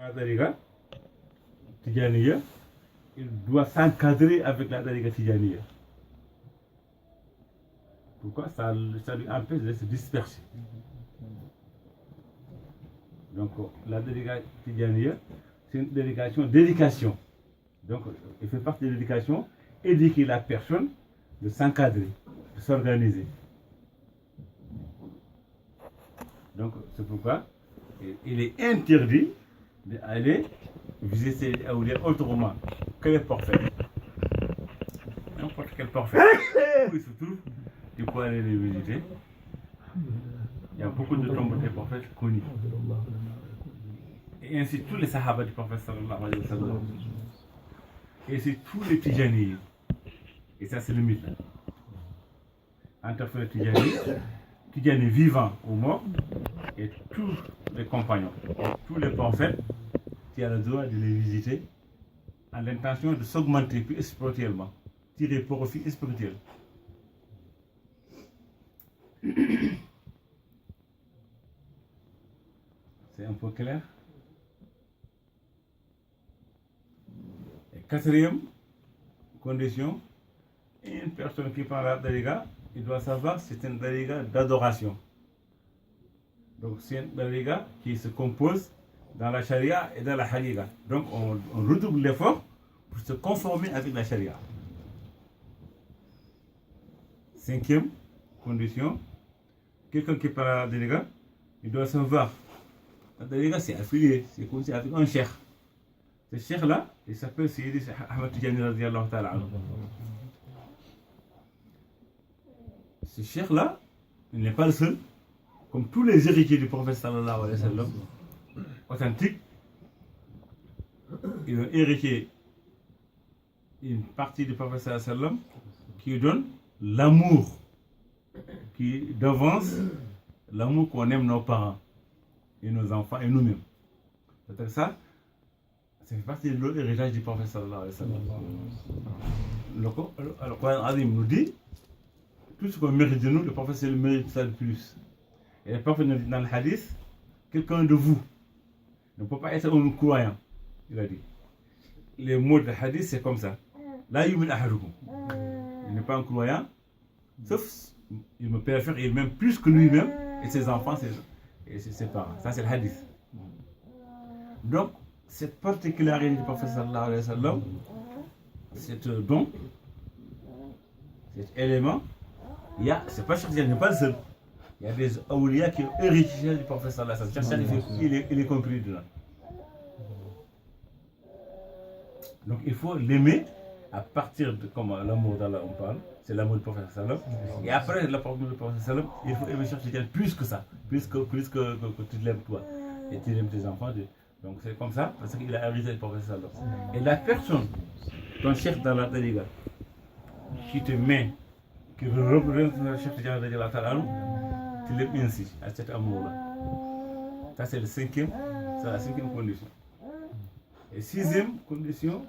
la Dariqa Tidjaniya, il doit s'encadrer avec la Dariqa Tidjaniya. Pourquoi ça lui empêche de se disperser. Donc la Dariqa Tidjaniya, c'est une d'éducation. Donc il fait partie de l'éducation, éduquer la personne de s'encadrer, de s'organiser. Donc c'est pourquoi il est interdit d'aller visiter les awliya autrement que les prophètes. N'importe quel prophète où il se trouve, tu peux aller les visiter. Il y a beaucoup de tombes des prophètes connus. Et ainsi tous les sahaba du prophète sallallahu alayhi wa sallam. Et ainsi tous les Tidjani. Et ça c'est le mythe. Entre les Tidjani vivants ou morts, et tous les compagnons, tous les prophètes, tu as le droit de les visiter en l'intention de s'augmenter plus spirituellement, tirer profit spirituel. C'est un peu clair. Et quatrième condition, une personne qui prend la Dariqa, il doit savoir que c'est une Dariqa d'adoration. Donc c'est une Dariqa qui se compose dans la charia et dans la haqiqa. Donc on redouble l'effort pour se conformer avec la charia. Cinquième condition, quelqu'un qui prend la Dariqa, il doit savoir la Dariqa c'est affilié, c'est comme si avec un cheikh. Ce cheikh là, il s'appelle Sidi Ahmad Tidjani radiyallahu ta'ala anhu. Ce cheikh là, il n'est pas le seul. Comme tous les héritiers du prophète sallallahu alayhi wa sallam, authentiques, ils ont hérité une partie du prophète sallallahu alayhi wa sallam qui donne l'amour, qui devance l'amour qu'on aime nos parents et nos enfants et nous-mêmes. C'est ça, ça fait partie de l'héritage du prophète sallallahu alayhi wa sallam. Le Coran Azim nous dit, tout ce qu'on mérite de nous, le prophète c'est le mérite ça le plus. Et le prophète nous dit dans le hadith, quelqu'un de vous ne peut pas être un croyant. Il a dit. Les mots de hadith c'est comme ça. La yumin ahadukum. Il n'est pas un croyant, sauf il me préfère, il m'aime plus que lui-même et ses enfants et ses parents. Ça c'est le hadith. Donc, cette particularité du prophète sallallahu alayhi wa sallam, cet don, cet élément, c'est pas cher, il n'est pas le seul. Il y a des awliya qui ont hérité du prophète sallallahu alayhi wa sallam. Il est compris dedans. Donc il faut l'aimer à partir de comment l'amour d'Allah on parle, c'est l'amour du prophète sallallahu alayhi wa sallam. Et après l'amour du prophète sallallahu alayhi wa sallam, il faut aimer Cheikh Tidiane plus que ça, plus que tu l'aimes toi et tu aimes tes enfants. Donc c'est comme ça parce qu'il a hérité du prophète sallallahu alayhi wa sallam. Et la personne, ton chef dans la Dariqa, qui te met, qui représente le Cheikh Tidiane radiyallahu ta'ala anhu, tu l'aimes ainsi, à cet amour-là. Ça c'est la cinquième condition. Et sixième condition,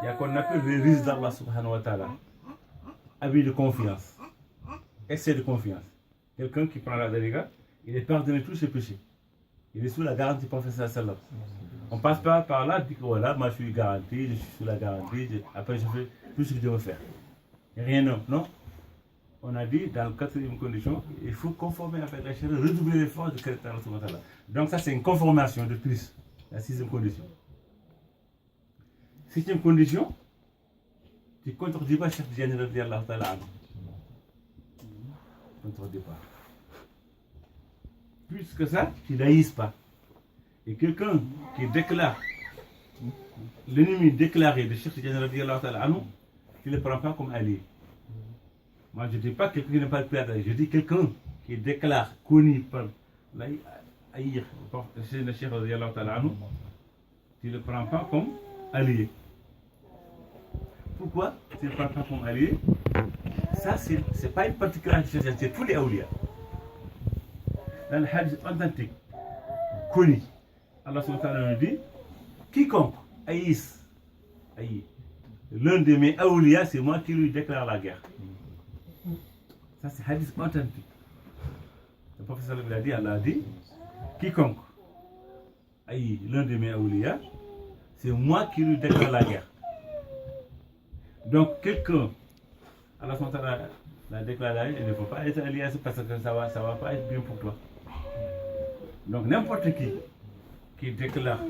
il y a qu'on appelle le risque d'Allah subhanahu wa ta'ala. Abus de confiance, excès de confiance. Quelqu'un qui prend la Dariqa, il est pardonné de tous ses péchés. Il est sous la garantie du prophète sallallahu alayhi wa sallam. On passe pas par là, dit que voilà, moi je suis garanti, je suis sous la garantie, après je fais tout ce que je veux faire. Et rien d'autre, non. On a dit dans la quatrième condition, il faut conformer avec la charia, redoubler l'effort de créer Allah subhanahu wa ta'ala. Donc ça c'est une conformation de plus, la sixième condition. Septième condition, tu ne contredis pas Cheikh Tidiane radiyallahu ta'ala anhu. Tu ne contredis pas. Plus que ça, tu ne laïses pas. Et quelqu'un qui déclare l'ennemi déclaré de Cheikh Tidiane radiyallahu ta'ala anhu, tu ne le prends pas comme allié. Moi je ne dis pas quelqu'un qui n'est pas le père, je dis quelqu'un qui déclare, connu par l'haïr, le Cheikh radiyallahu ta'ala anhu, tu ne le prends pas comme allié. Pourquoi tu ne le prends pas comme allié? Ça c'est pas une particularité, c'est tous les awliya. Dans le hadith authentique, connu, Allah subhanahu wa ta'ala nous dit, quiconque haïsse l'un de mes awliya, c'est moi qui lui déclare la guerre. Ça c'est hadith authentique. Le professeur l'a dit, Allah a dit, quiconque l'un de mes awliya, c'est moi qui lui déclare la guerre. Donc quelqu'un, Allah la déclare la guerre, il ne faut pas être allié à ça parce que ça va pas être bien pour toi. Donc n'importe qui déclare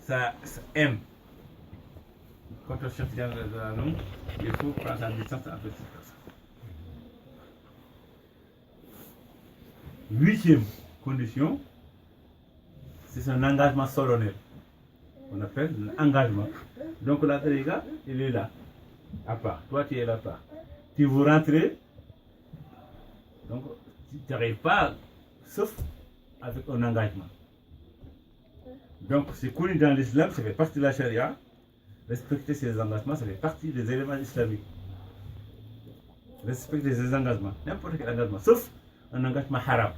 sa haine contre Cheikh Tidiane radhiyallahu anhu, il faut prendre sa distance avec cette personne. 8e condition, c'est un engagement solennel. On appelle l'engagement. Donc la tariqa, il est là, à part. Toi, tu es là à part. Tu veux rentrer, donc tu n'arrives pas, sauf avec un engagement. Donc c'est connu dans l'islam, ça fait partie de la charia. Respecter ses engagements, ça fait partie des éléments islamiques. Respecter ses engagements, n'importe quel engagement, sauf un engagement haram.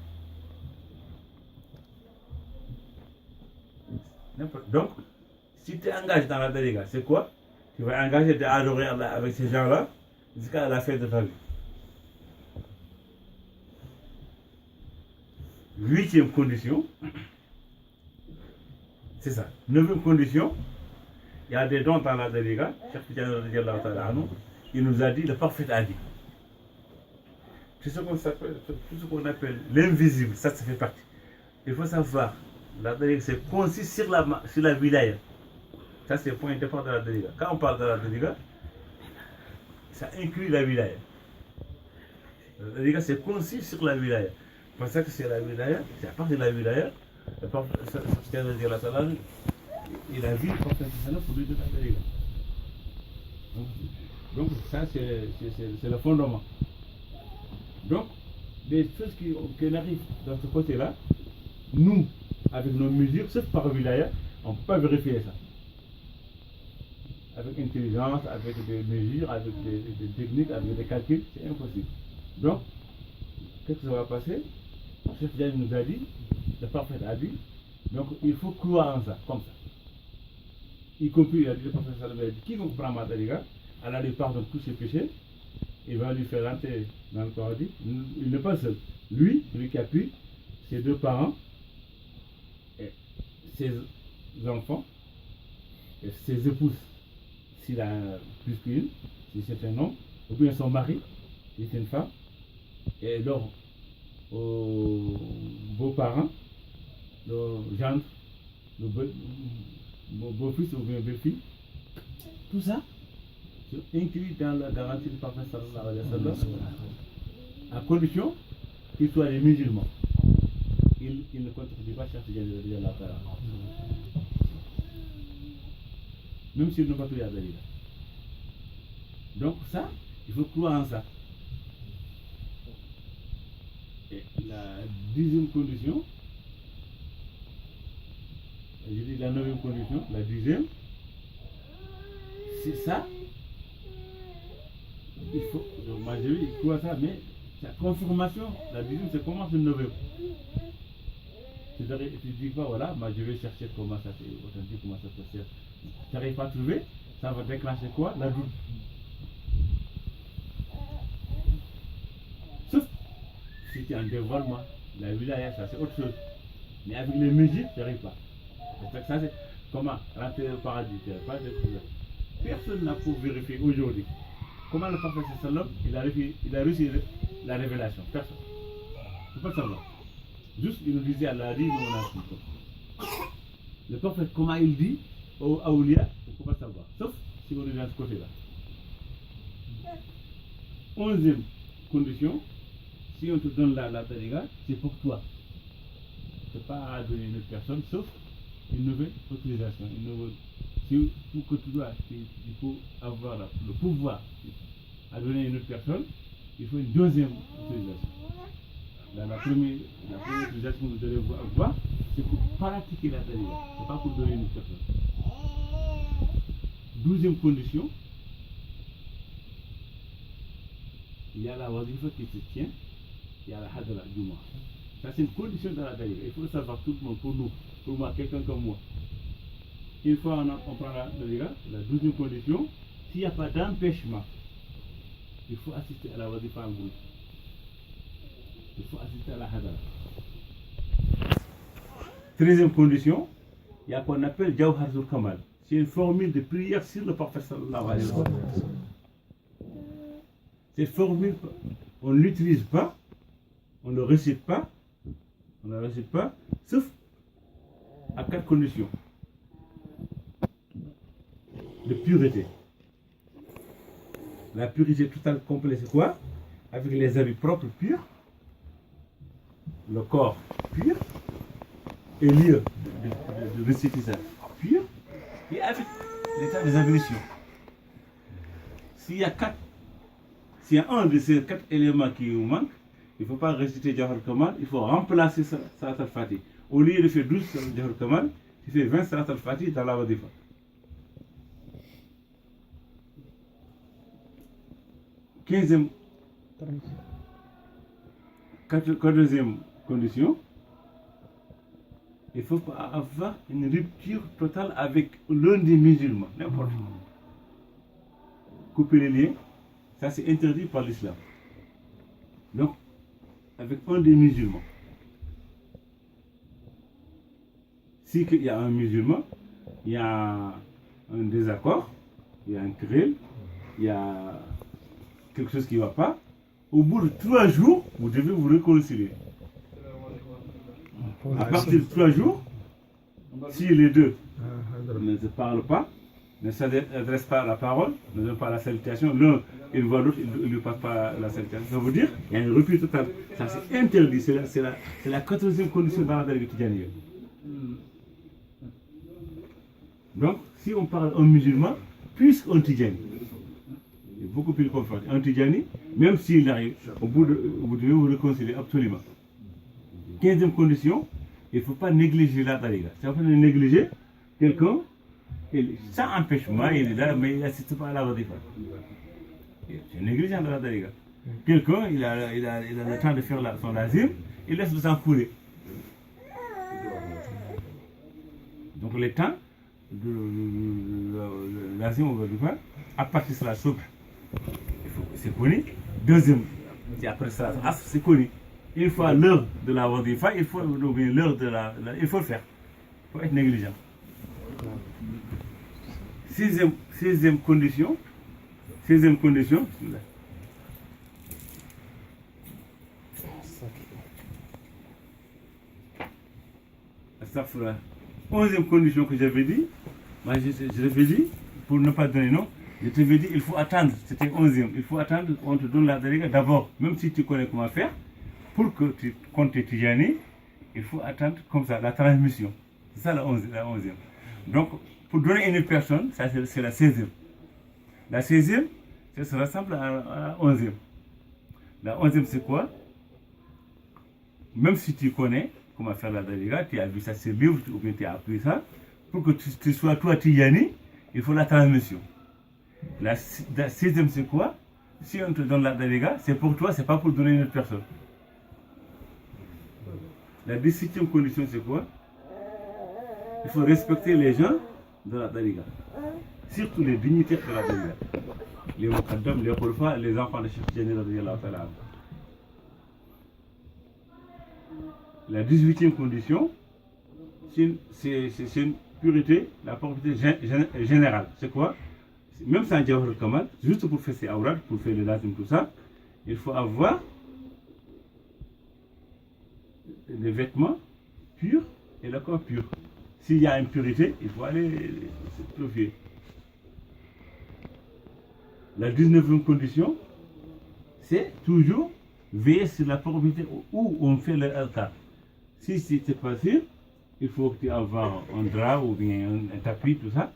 Donc, si tu es engagé dans la tariqa, c'est quoi? Tu vas engager à adorer Allah avec ces gens-là jusqu'à la fin de ta vie. 8e condition, c'est ça. 9e condition, il y a des dons dans la tariqa. Cheikh Tidiane radhiyallahu ta'ala anhu, il nous a dit, le prophète a dit. Tout ce qu'on appelle l'invisible, ça fait partie. Il faut savoir, la tariqa c'est concis sur la wilaya. Ça c'est le point de départ de la tariqa. Quand on parle de la tariqa, ça inclut la wilaya. La tariqa c'est concis sur la wilaya. Parce que c'est la wilaya, c'est à part de la wilaya, le prophète radhiyallahu ta'ala anhu, il a vu le prophète pour lui donner la tariqa. Donc ça c'est le fondement. Donc, des choses qui arrivent dans ce côté-là, nous, avec nos mesures, sauf par wilaya, on ne peut pas vérifier ça. Avec intelligence, avec des mesures, avec des techniques, avec des calculs, c'est impossible. Donc, qu'est-ce que ça va passer? Cheikh Tidiane nous a dit, le prophète a dit, donc il faut croire en ça, comme ça. Y compris, il a dit, le prophète sallallahu alayhi wa sallam, quiconque prend ma tariqa, Allah lui pardonne tous ses péchés, il va lui faire rentrer dans le paradis. Il n'est pas seul. Lui, celui qui appuie, ses 2 parents, et ses enfants, et ses épouses, s'il a plus qu'une, si c'est un homme, ou bien son mari, si c'est une femme, et leurs beaux-parents, le gendre, le beau-fils ou bien belle-fille, tout ça, c'est inclus dans la garantie du prophète sallallahu alayhi wa sallam, à condition qu'ils soient des musulmans. Ils ne contredisent pas Cheikh Tidiane radhiyallahu ta'ala. Même s'ils n'ont pas pris la tariqa. Donc ça, il faut croire en ça. Et la 10e condition, j'ai dit la 9e condition, la 10e, c'est ça. Il faut, moi je dis, il croit ça, mais la confirmation, la 10e, c'est comment c'est 9e. Tu dis pas, voilà, moi je vais chercher comment ça c'est authentique, comment ça se sert. Tu n'arrives pas à trouver, ça va déclencher quoi? La doute. Sauf si tu es en dévoilement, la wilaya, ça c'est autre chose. Mais avec les musiques, tu n'arrives pas. Parce que ça c'est comment rentrer au paradis, tu n'arrives pas à découvrir. Personne n'a pu vérifier aujourd'hui comment le prophète sallam il a reçu la révélation. Personne. Tu peux pas savoir. Juste il nous disait Allah dit, nous on a su. Le prophète comment il dit au Aoulia, il ne faut pas savoir. Sauf si on est dans ce côté-là. 11e condition, si on te donne la tariqa, c'est pour toi. Ce n'est pas à donner à une autre personne, sauf une nouvelle autorisation. Si pour que tu dois, il faut avoir le pouvoir à donner à une autre personne, il faut une 2e autorisation. La première autorisation que vous devez avoir, c'est pour pratiquer la tariqa, ce n'est pas pour donner à une autre personne. 12e condition, il y a la wazifa qui se tient, il y a la hadra du mois. Ça c'est une condition dans la tariqa. Il faut le savoir tout le monde, pour nous, pour moi, quelqu'un comme moi. Une fois on prend la tariqa, la 12e condition, s'il n'y a pas d'empêchement, il faut assister à la wazifa en groupe. Il faut assister à la hadra. 13e condition, il y a qu'on appelle Jawharatul Kamal. C'est une formule de prière sur le prophète sallallahu alayhi wa sallam. Cette formule, on ne l'utilise pas, on ne le récite pas, sauf à 4 conditions de pureté. La pureté totale complète, c'est quoi? Avec les habits propres purs, le corps pur, et lieu de réciter ça pur, et avec l'état des ablutions. S'il y a un de ces 4 éléments qui vous manque, il ne faut pas réciter Jawharatul Kamal, il faut remplacer Salat al-Fatih. Au lieu de faire 12 Jawharatul Kamal, tu fais 20 Salat al-Fatih dans la wadifa. Quatorzième condition, il faut pas avoir une rupture totale avec l'un des musulmans, n'importe quoi. Couper les liens, ça c'est interdit par l'islam. Donc, avec un des musulmans. Si il y a un musulman, il y a un désaccord, il y a un querelle, il y a quelque chose qui ne va pas, au bout de 3 jours, vous devez vous réconcilier. À partir de 3 jours, si les deux ne se parlent pas, ne s'adressent pas à la parole, ne donnent pas la salutation, l'un il voit l'autre, il ne lui passe pas la salutation. Ça veut dire qu'il y a une rupture totale. Ça c'est interdit, c'est la 14e condition dans la Tariqa Tidjaniya. Donc, si on parle d'un musulman, puisqu'un Tidjani, c'est beaucoup plus confortable. Un Tidjani, même s'il arrive, vous devez vous réconcilier absolument. 15e condition, il ne faut pas négliger la Tariqa. Ça veut dire négliger quelqu'un, sans empêchement, il est là, mais il n'assiste pas à la wadifa. C'est négligent de la Tariqa. Quelqu'un, il a le temps de faire son lazim, il laisse le sang couler. Donc le temps de lazim au wadifa, à partir de la soupe, c'est connu. Deuxième, c'est après ça, c'est connu. Une fois l'heure de la wadifa, il faut l'heure de il faut le faire. Il faut être négligent. 16e condition. 16e condition. Astaghfirullah. 11e condition que j'avais dit, moi je l'avais dit, pour ne pas donner nom, je t'avais dit il faut attendre, c'était 11e, il faut attendre, on te donne la Tariqa d'abord, même si tu connais comment faire, pour que tu comptes tes Tidjani, il faut attendre comme ça, la transmission. C'est ça la 11e. Donc, pour donner une personne, ça c'est la 16e. La 16e, ça se ressemble à la 11e. La 11e, c'est quoi? Même si tu connais comment faire la Tariqa, tu as vu ça sur livre ou bien tu as appris ça, pour que tu sois toi Tidjani, il faut la transmission. La 16e, c'est quoi? Si on te donne la Tariqa, c'est pour toi, c'est pas pour donner une autre personne. La 17e condition, c'est quoi? Il faut respecter les gens de la Tariqa. Surtout les dignitaires de la Tariqa. Les Muqaddam, les Khulfa, les enfants de Cheikh Tidjani radiyallahu ta'ala. La 18e condition, c'est une pureté, la pureté générale. C'est quoi? Même sans Jawharatul Kamal, juste pour faire ses awrad, pour faire le lazim, tout ça, il faut avoir des vêtements purs et le corps pur. S'il y a impurité, il faut aller se purifier. La 19e condition, c'est toujours veiller sur la probité où on fait le altar. Si c'est pas sûr, il faut que tu aies un drap ou bien un tapis, tout ça.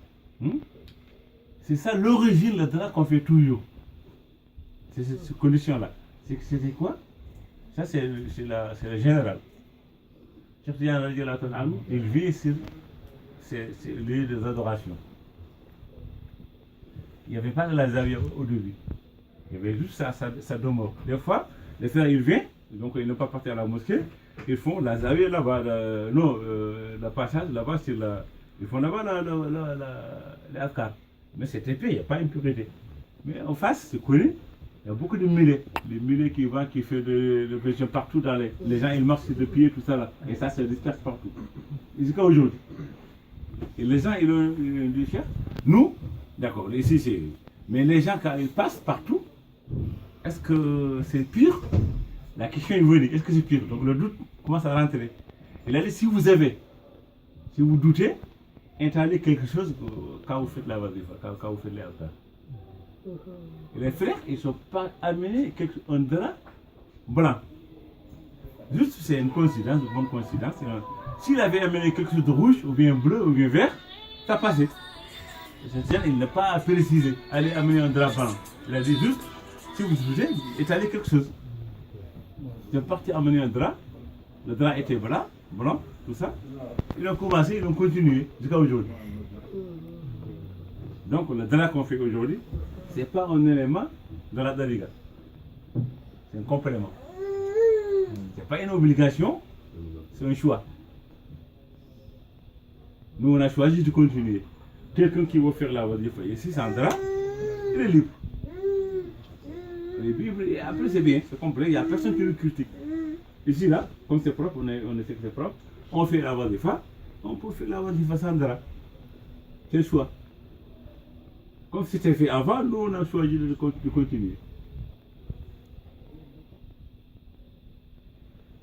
C'est ça l'origine, le drap qu'on fait toujours. C'est cette condition-là. C'était quoi? Ça, c'est le général. Cheikh Tidjani radiyallahu ta'ala, il vit sur ces lieux d'adoration. Il n'y avait pas de la zawiya au début. Il y avait juste sa demeure. Des fois, les frères, ils viennent, donc ils n'ont pas parti à la mosquée, ils font la zawiya là-bas, le passage là-bas, ils font là-bas les adkar. Mais c'était épais, il n'y a pas une pureté. Mais en face, c'est connu, Il y a beaucoup de mulets. Les mulets qui vont, qui font de pression partout dans les gens, ils marchent sur le pied, tout ça là. Et ça se disperse partout. Jusqu'à aujourd'hui. Et les gens, ils ont dit, cher, nous, d'accord, ici c'est. Mais les gens, quand ils passent partout, est-ce que c'est pur? La question est venue, est-ce que c'est pur? Donc le doute commence à rentrer. Il a dit, si vous doutez, installez quelque chose quand vous faites la wazifa, quand vous faites les altars. Et les frères, ils ne sont pas amenés un drap blanc. Juste, c'est une coïncidence, une bonne coïncidence. S'il avait amené quelque chose de rouge, ou bien bleu, ou bien vert, ça passait. C'est-à-dire, il n'a pas précisé, allez amener un drap blanc. Il a dit juste, si vous doutez, étalez quelque chose. Ils sont partis amener un drap, le drap était blanc, tout ça. Ils ont commencé, ils ont continué jusqu'à aujourd'hui. Donc le drap qu'on fait aujourd'hui, ce n'est pas un élément de la dariga. C'est un complément. Ce n'est pas une obligation, c'est un choix. Nous on a choisi de continuer. Quelqu'un qui veut faire la wadifa ici sans drap, il est libre. Et après c'est bien, c'est complet, il n'y a personne qui le critique. Ici là, comme c'est propre, on sait que c'est propre, on fait la wadifa, on peut faire la wadifa sans drap. C'est le choix. Comme c'était fait avant, nous on a choisi de continuer.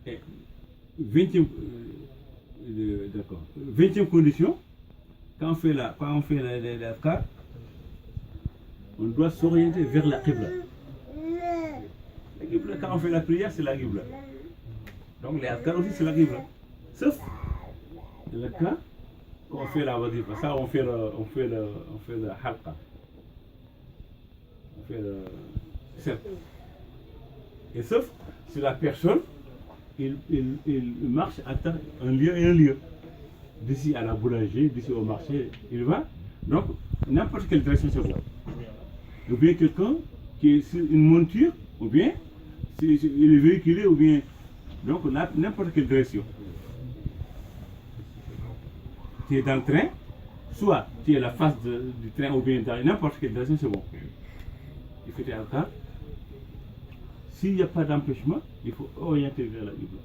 Et 20e condition, quand on fait les afkar, on doit s'orienter vers la qibla. La qibla, quand on fait la prière, c'est la qibla. Donc les afkar aussi, c'est la qibla. Sauf le cas quand on fait la wadifa, ça on fait le halqa. On fait le cercle. Et sauf si la personne, il marche à un lieu et un lieu. D'ici à la boulangerie, d'ici au marché, il va. Donc, n'importe quelle direction c'est bon. Ou bien quelqu'un qui est sur une monture, ou bien il est véhiculé, ou bien. Donc, n'importe quelle direction. Tu es dans le train, soit tu es à la face du train, ou bien dans n'importe quelle direction, c'est bon. Il faut être alcar. S'il n'y a pas d'empêchement, il faut orienter vers la qibla.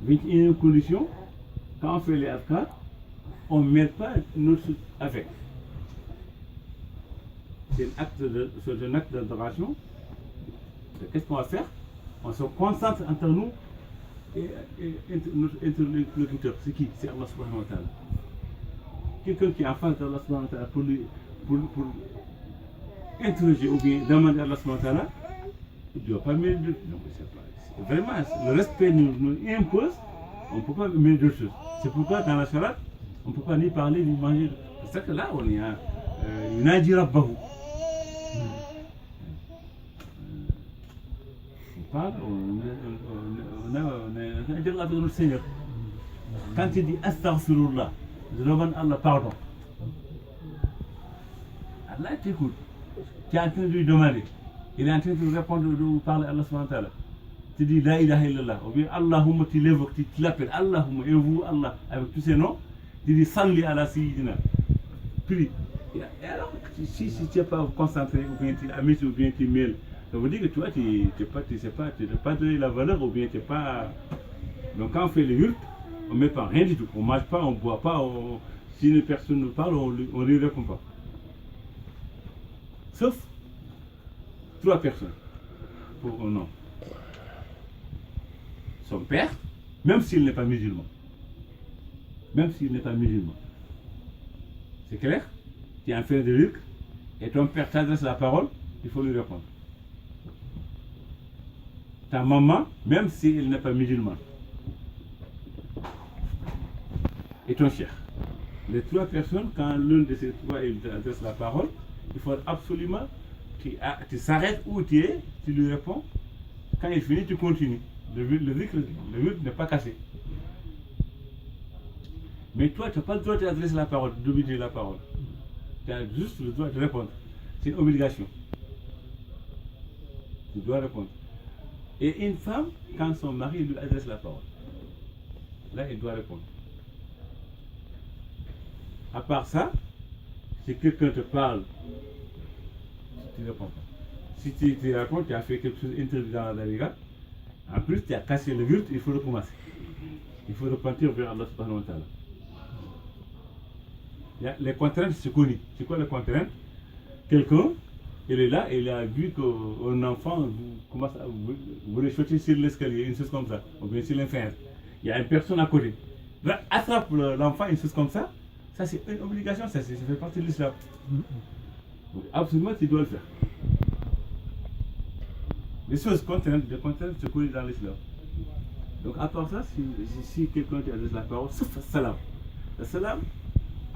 21e condition, quand on fait les afkar, on ne met pas notre avec. C'est un acte d'adoration. Qu'est-ce qu'on va faire? On se concentre entre nous et notre interlocuteur. C'est qui? C'est Allah subhanahu wa ta'ala. Quelqu'un qui est en face d'Allah subhanahu wa ta'ala pour interroger ou bien demander à Allah subhanahu wa ta'ala, il ne doit pas mettre de... Vraiment, le respect nous impose, on ne peut pas mettre d'autres choses. C'est pourquoi dans la salat, on ne peut pas ni parler ni manger. C'est ça que là, on est à Nadira Bahu. On parle, on a dialogue avec notre Seigneur. Quand il dit Astaghfirullah, je demande à Allah pardon. Allah t'écoute. Tu es en train de lui demander. Il est en train de répondre, de parler à Allah subhanahu wa ta'ala. Tu dis La ilaha illallah, ou bien Allahumma, tu l'évoques, tu l'appelles Allahumma, et vous Allah, avec tous ces noms, tu dis Salli ala Sayyidina. Prie. Et alors, si tu n'es pas concentré, ou bien tu amis, ou bien tu mêles, ça veut dire que toi, tu n'as pas donné la valeur, ou bien tu n'es pas. Donc quand on fait le yurt, on ne met pas rien du tout. On ne mange pas, on ne boit pas, si une personne nous parle, on ne lui répond pas. Sauf 3 personnes pour un nom. Son père, même s'il n'est pas musulman. Même s'il n'est pas musulman. C'est clair? Tu es en train de lire et ton père t'adresse la parole, il faut lui répondre. Ta maman, même s'il n'est pas musulman. Et ton chef. Les 3 personnes, quand l'un de ces 3 il t'adresse la parole, il faut absolument tu s'arrêtes où tu es, tu lui réponds. Quand il finit, tu continues. Le rythme n'est pas cassé. Mais toi, tu n'as pas le droit d'adresser la parole, d'obéir la parole. Tu as juste le droit de répondre. C'est une obligation. Tu dois répondre. Et une femme, quand son mari lui adresse la parole, là, il doit répondre. À part ça, si quelqu'un te parle tu réponds pas. Si tu réponds, tu as fait quelque chose interdit dans la dariga, en plus tu as cassé le wird, il faut recommencer. Il faut repentir vers Allah subhanahu wa ta'ala. Les contraintes, c'est connu. C'est quoi les contraintes? Quelqu'un, il est là, il a vu qu'un enfant commence à vous réchauffer sur l'escalier, une chose comme ça, ou bien sur l'inférieur. Il y a une personne à côté. Là, attrape l'enfant, une chose comme ça c'est une obligation, ça fait partie de l'islam. Absolument, tu dois le faire. Les choses contraintes, c'est connu dans l'islam. Donc, à part ça, si quelqu'un te adresse la parole, sauf salam. Le salam,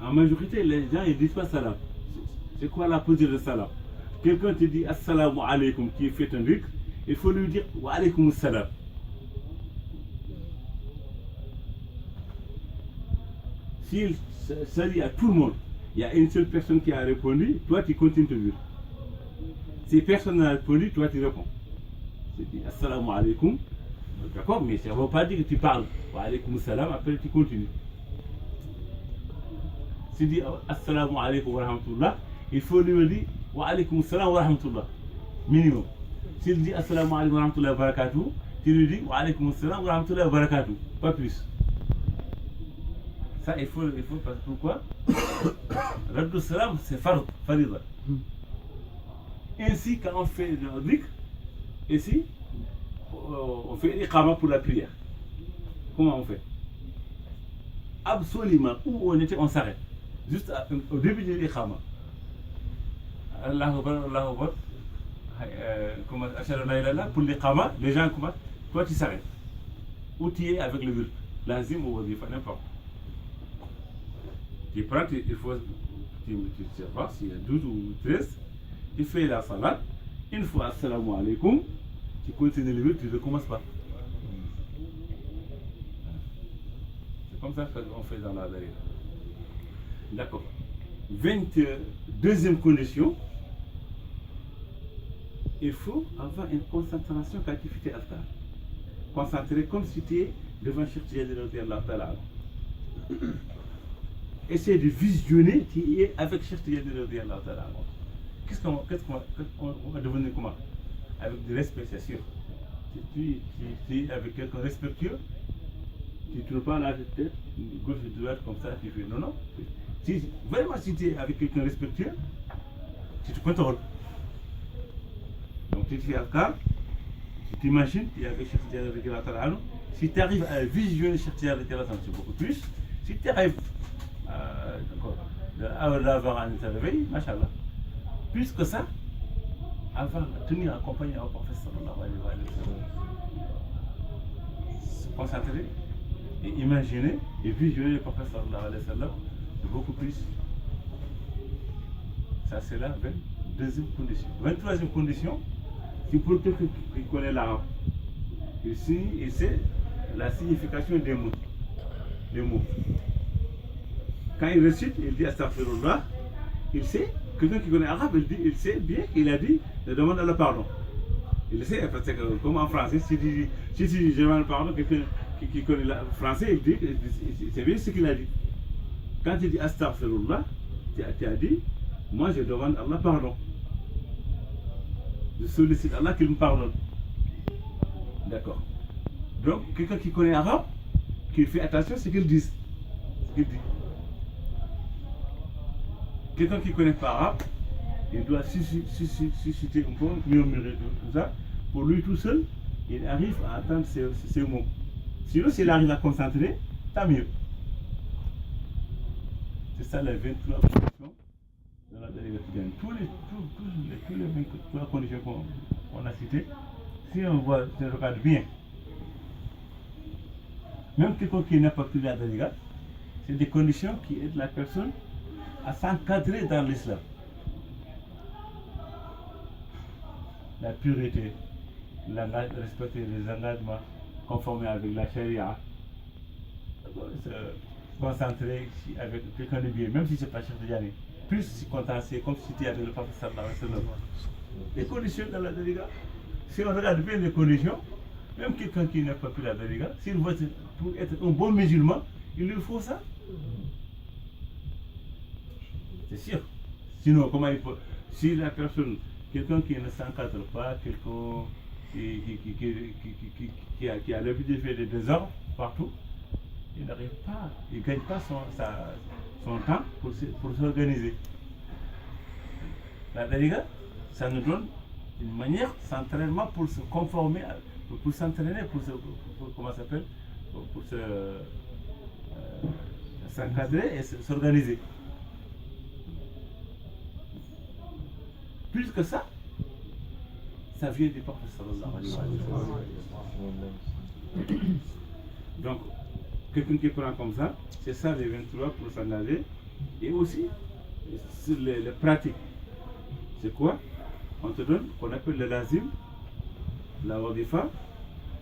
en majorité, les gens ne disent pas salam. C'est quoi la position de salam? Quelqu'un te dit assalamu alaikum, qui fait un dhikr, il faut lui dire wa alaikum salam. S'il s'allie à tout le monde, il y a une seule personne qui a répondu, toi tu continues de vivre. Si personne n'a répondu, toi tu réponds. Tu dis assalamu alaikum, d'accord, mais ça ne veut pas dire que tu parles wa alaikum salam, après tu continues. Si tu dis assalamu alaikum wa rahmatullah, il faut lui dire wa alaikum salam wa rahmatullah, minimum. S'il dit assalamu alaikum wa rahmatullah wa barakatuh, tu lui dis wa alaikum salam wa rahmatullah wa barakatuh, pas plus. Ça, il faut parce que pourquoi? Raddu salam, c'est farida. Ainsi, quand on fait le dhikr, ici, on fait l'iqama pour la prière. Comment on fait? Absolument, où on était, on s'arrête. Juste au début de l'iqama. Allahu Akbar, Allahu Akbar. Ashhadu an la ilaha illallah, pour l'iqama, les gens commencent, toi tu s'arrêtes. Où tu es avec le wird, lazim ou wadifa, n'importe. Tu prends, il faut, tu sais pas, s'il y a 12 ou 13, tu fais la salat, une fois assalamu alaikum, tu continues le but, tu ne recommences pas. C'est comme ça qu'on fait dans la dariga. D'accord. 22e condition, il faut avoir une concentration quand tu fais Adkar. Concentré comme si tu es devant Cheikh Tidiane radiyallahu ta'ala. Essaye de visionner qui est avec Cheikh Tidiane radiyallahu ta'ala. Qu'est-ce qu'on va devenir comment? Avec du respect, c'est sûr. Si tu es avec quelqu'un respectueux, tu ne tournes pas la tête, gauche et droite comme ça, tu fais non, non. Vraiment, si tu es avec quelqu'un respectueux, tu te contrôles. Donc, tu te fais Adkar, tu t'imagines, tu es avec Cheikh Tidiane radiyallahu ta'ala. Si tu arrives à visionner Cheikh Tidiane radiyallahu ta'ala, c'est beaucoup plus. Si tu arrives avant un réveil, machallah. Plus que ça, avant de tenir accompagné au prophète sallallahu alayhi wa sallam, se concentrer et imaginer et visionner le prophète sallallahu alayhi wa sallam beaucoup plus. Ça c'est la 22e condition. 23e condition, c'est pour quelqu'un qui connaît l'arabe. Il sait la signification des mots. Les mots. Quand il récite, il dit astaghfirullah, il sait, quelqu'un qui connaît l'arabe, il sait bien qu'il a dit, il demande Allah pardon. Il sait, parce que comme en français, si tu dis je demande pardon, quelqu'un qui connaît le français, il dit, c'est bien ce qu'il a dit. Quand tu dis astaghfirullah, tu as dit, moi je demande Allah pardon. Je sollicite Allah qu'il me pardonne. D'accord. Donc, quelqu'un qui connaît l'arabe, qui fait attention à ce qu'il dit. Quelqu'un qui ne connaît pas l'arabe, il doit susciter un peu, murmurer tout ça. Pour lui tout seul, il arrive à attendre ces mots. Sinon, s'il arrive à concentrer, tant mieux. C'est ça les 23 conditions dans la dariga tidiane. Tous les 23 conditions qu'on a citées, si on voit, si on regarde bien, même quelqu'un qui n'a pas pris la dariga, c'est des conditions qui aident la personne à s'encadrer dans l'islam. La pureté, respecter les engagements conformés avec la charia, se concentrer avec quelqu'un de bien, même si ce n'est pas Cheikh Tidiane, plus se contenter comme si tu étais avec le prophète sallallahu alayhi wa sallam. Les conditions dans la dariga, si on regarde bien les conditions, même quelqu'un qui n'a pas pris la dariga, s'il veut pour être un bon musulman, il lui faut ça. C'est sûr. Sinon, comment il peut? Si la personne quelqu'un qui ne s'encadre pas, quelqu'un qui a l'habitude de faire des désordres partout, il n'arrive pas, il ne gagne pas son temps pour s'organiser. La Liga, ça nous donne une manière d'entraînement pour se conformer, pour s'entraîner, comment ça s'appelle, pour s'encadrer et s'organiser. Plus que ça vient du prophète sallallahu alayhi wa sallam. Donc, quelqu'un qui prend comme ça, c'est ça les 23 pour s'en aller. Et aussi, sur les pratiques. C'est quoi? On te donne, qu'on appelle le lazim, la wadifa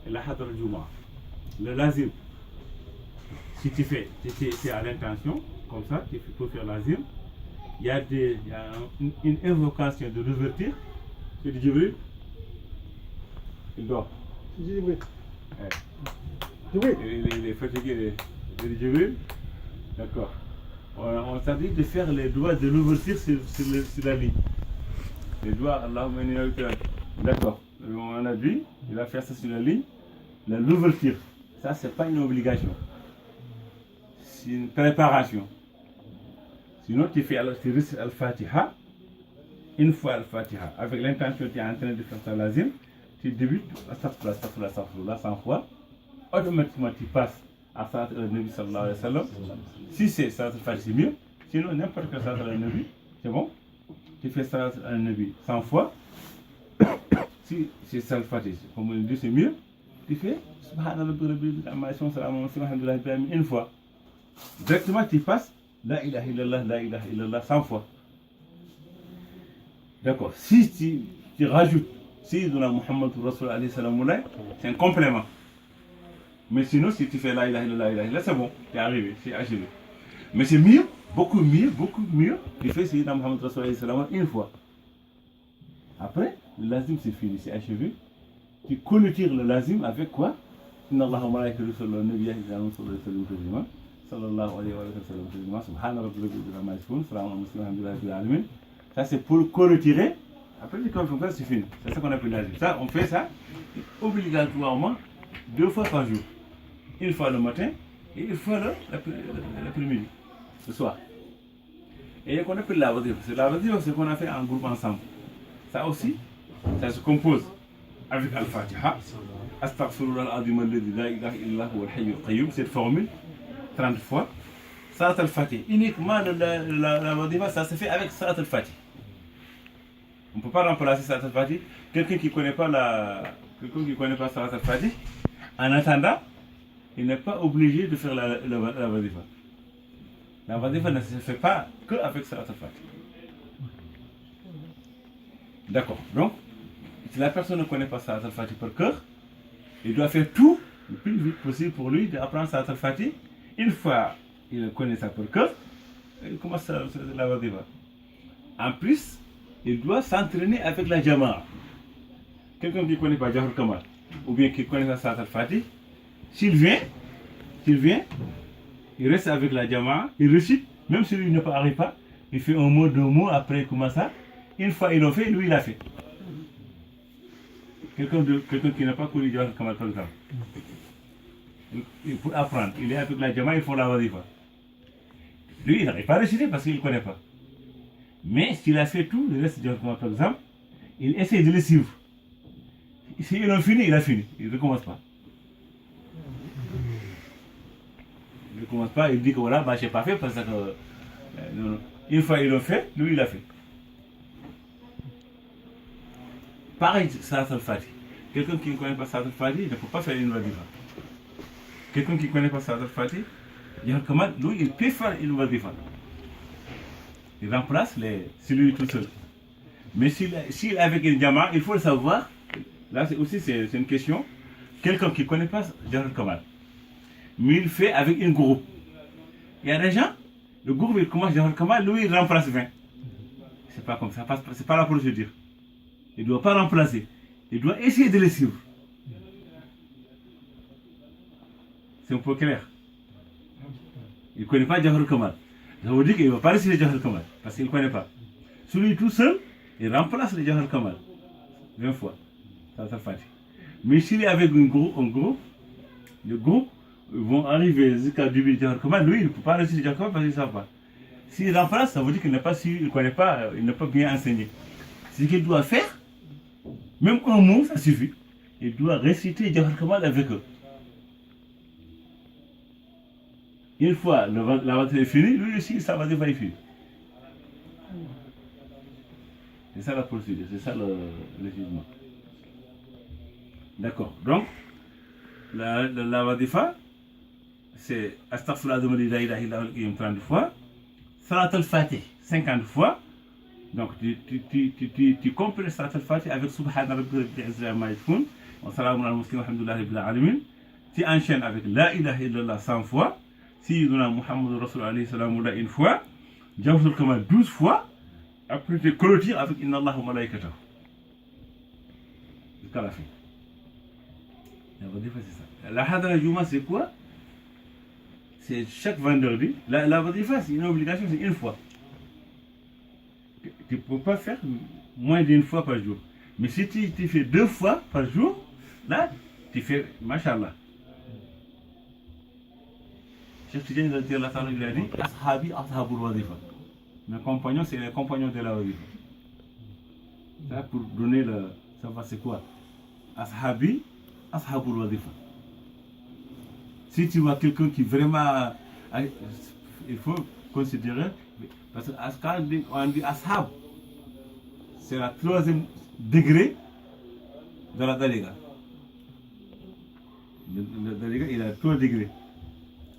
et la hadr al-juma. Le lazim, si tu fais, c'est à l'intention, comme ça, tu peux faire lazim. Il y a une invocation de l'ouverture. C'est du Jibril. Il dort. C'est du Jibril. Il est fatigué, de Jibril. D'accord. On t'a dit de faire les doigts de l'ouverture sur la ligne. Les doigts, Allahumma inni a'udhu. D'accord. On a dit, il va faire ça sur la ligne. L'ouverture, ça, c'est pas une obligation. C'est une préparation. Sinon, tu récites Al-Fatiha, une fois Al-Fatiha, avec l'intention que tu es en train de faire ta lazim, tu débutes Astaghfirullah 100 fois, automatiquement tu passes à Salat al-Nabi sallallahu alayhi wa sallam. Si c'est Salat al-Fatiha, c'est mieux. Sinon, n'importe quel Salat al-Nabi, c'est bon. Tu fais Salat al-Nabi 100 fois. Si c'est Salat al-Fatiha, comme on le dit, c'est mieux. Tu fais Subhanallah une fois. Directement, tu passes La ilaha illallah 100 fois. D'accord. Si tu rajoutes Sayyidina Muhammad Rasul alayhi salam, c'est un complément. Mais sinon, si tu fais la ilaha illallah, c'est bon, c'est arrivé, c'est achevé. Mais c'est mieux, beaucoup mieux, tu fais Sayyidina Muhammad Rasul alayhi salam une fois. Après, le lazim c'est fini, c'est achevé. Tu clôtures le lazim avec quoi? Inna Allah wa malaikatahu yusalluna ala nabiyyina sallallahu sallallahu alayhi wa sallam, subhana rabbil amma yasifun, salamun alhamdulillahi alamin. Ça c'est pour clôturer. Après les conférences, c'est fini. C'est ça qu'on appelle lazim. Ça, on fait ça obligatoirement 2 fois par jour. Une fois le matin et une fois l'après-midi, le soir. Et qu'on appelle la wadifa. La wadifa, c'est ce qu'on a fait en groupe ensemble. Ça aussi, ça se compose avec Al-Fatiha, Astaghfirullah al-azim alladhi la ilaha illa huwa al-hayy al-qayyum, cette formule 30 fois. Salat al-Fatih, uniquement la wadifa, ça se fait avec Salat al-Fatih. On ne peut pas remplacer Salat al-Fatih. Quelqu'un qui ne connaît pas Salat al-Fatih, en attendant, il n'est pas obligé de faire la wadifa. La wadifa ne se fait pas que avec Salat al-Fatih. D'accord. Donc, si la personne ne connaît pas Salat al-Fatih par cœur, il doit faire tout le plus vite possible pour lui d'apprendre Salat al-Fatih. Une fois il connaît ça par cœur, il commence la wadifa. En plus, il doit s'entraîner avec la jama'a. Quelqu'un qui ne connaît pas Jawhar Kamal, ou bien qui connaît Salat al-Fatih, s'il vient, il reste avec la jama'a, il récite, même si lui ne arrive pas, il fait un mot, 2 mots, après il commence ça. Une fois il l'a fait, lui il l'a fait. Quelqu'un qui n'a pas connu Jawhar Kamal par exemple. Pour apprendre, il est avec la jama'a, il faut la wadifa. Lui il n'arrive pas à réciter parce qu'il ne connaît pas. Mais s'il a fait tout, le reste de Jawhar Kamal par exemple, il essaie de le suivre. S'il a fini, il a fini, il ne recommence pas. Il ne recommence pas, il dit que voilà, je n'ai pas fait parce que non. Une fois ils l'ont fait, lui il a fait. Pareil, Salat al-Fatih. Quelqu'un qui ne connaît pas Salat al-Fatih ne peut pas faire une wadifa. Quelqu'un qui ne connaît pas Salat al-Fatih, lui, il peut faire une wadifa. Il remplace celui tout seul. Mais s'il est avec une jama'a, il faut le savoir. Là aussi, c'est une question. Quelqu'un qui ne connaît pas Jawhar Kamal, mais il fait avec un groupe. Il y a des gens, le groupe il commence Jawhar Kamal, lui il remplace 20. C'est pas comme ça, c'est pas la procédure. Il ne doit pas remplacer. Il doit essayer de les suivre. C'est un peu clair. Il ne connaît pas Jawhar Kamal. Ça veut dire qu'il ne va pas réciter Jawhar Kamal parce qu'il ne connaît pas. Celui tout seul, il remplace le Jawhar Kamal 20 fois. Ça Fati. Mais s'il est avec un groupe, le groupe vont arriver jusqu'à du Jawhar Kamal, lui il ne peut pas réciter le Jawhar Kamal parce qu'il ne savent pas. S'il remplace, ça veut dire qu'il n'a pas su, il ne connaît pas, il n'a pas bien enseigné. Ce qu'il doit faire, même un mot, ça suffit. Il doit réciter Jawhar Kamal avec eux. Une fois la vente est finie, lui aussi, ça va devenir fini. C'est ça la procédure, c'est ça le jugement. D'accord. Donc, la wadifa, c'est Astaghfirullah de la ilaha illallah 30 fois, Salat al-Fatih 50 fois. Donc, tu complètes Salat al-Fatih avec Subhana Rabbil Izzati amma yasifun wa salamun ala al-mursalin walhamdulillahi rabbil alamin. Tu enchaînes avec La ilaha illallah 100 fois, Sayyiduna Muhammad Rasul alayhi salam une fois, Jawharatul Kamal 12 fois. Après, tu clôtures avec Inna Allah wa malaikatahu. Jusqu'à la fin. La wadifa, c'est ça. La Hadra Juma, c'est quoi? C'est chaque vendredi. La wadifa, c'est une obligation, c'est une fois. Tu ne peux pas faire moins d'une fois par jour. Mais si tu fais 2 fois par jour, là, tu fais, mashallah. Cheikh Tidiane il a dit Ashabi Ashabul Wadifa. Mes compagnons, c'est les compagnons de la wadifa. Ça, pour donner le savoir c'est quoi. Ashabi Ashabul Wadifa. Si tu vois quelqu'un qui vraiment. Il faut considérer. Parce que quand on dit Ashab, c'est la 3e degré de la Daliga. Le Daliga, il a 3 degrés.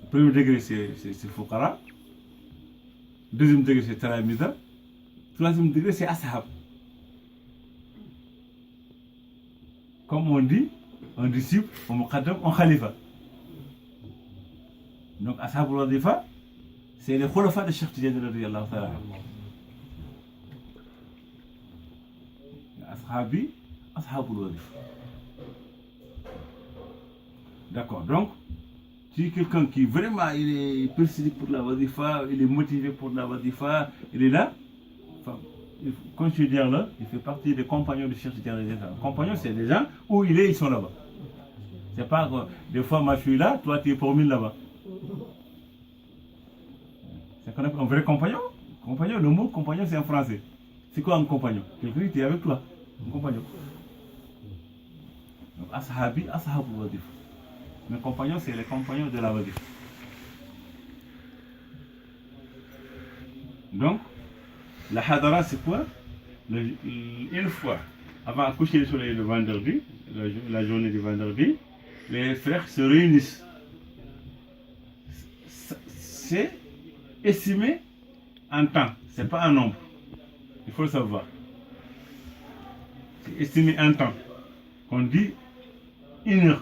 Le premier degré, c'est Fukara. 2e degré, c'est Talamida. 3e degré, c'est Ashab. Comme on dit, un disciple, un muqaddam, un khalifa. Donc, Ashabul Wadifa, c'est les khulafa de Cheikh Tidiane radiyallahu ta'ala. Ashabi, Ashabul Wadifa. D'accord, donc, tu es quelqu'un qui vraiment il est persuadé pour la wadifa, il est motivé pour la wadifa, il est là. Enfin, il faut considérer là, il fait partie des compagnons de Cheikh Tidiane radiyallahu ta'ala. Compagnons, c'est des gens où il est, ils sont là-bas. C'est pas que des fois, moi je suis là, toi tu es pour 1000 là-bas. C'est qu'on appelle un vrai compagnon. Compagnon, le mot compagnon c'est en français. C'est quoi un compagnon? Quelqu'un qui est avec toi. Un compagnon. Donc, Ashabi, Ashabul Wadifa. Mes compagnons, c'est les compagnons de la wadifa. Donc, la hadara, c'est quoi? Une fois, avant de coucher le soleil le vendredi, la journée du vendredi, les frères se réunissent. C'est estimé en temps, c'est pas un nombre. Il faut le savoir. C'est estimé en temps. On dit 1 heure.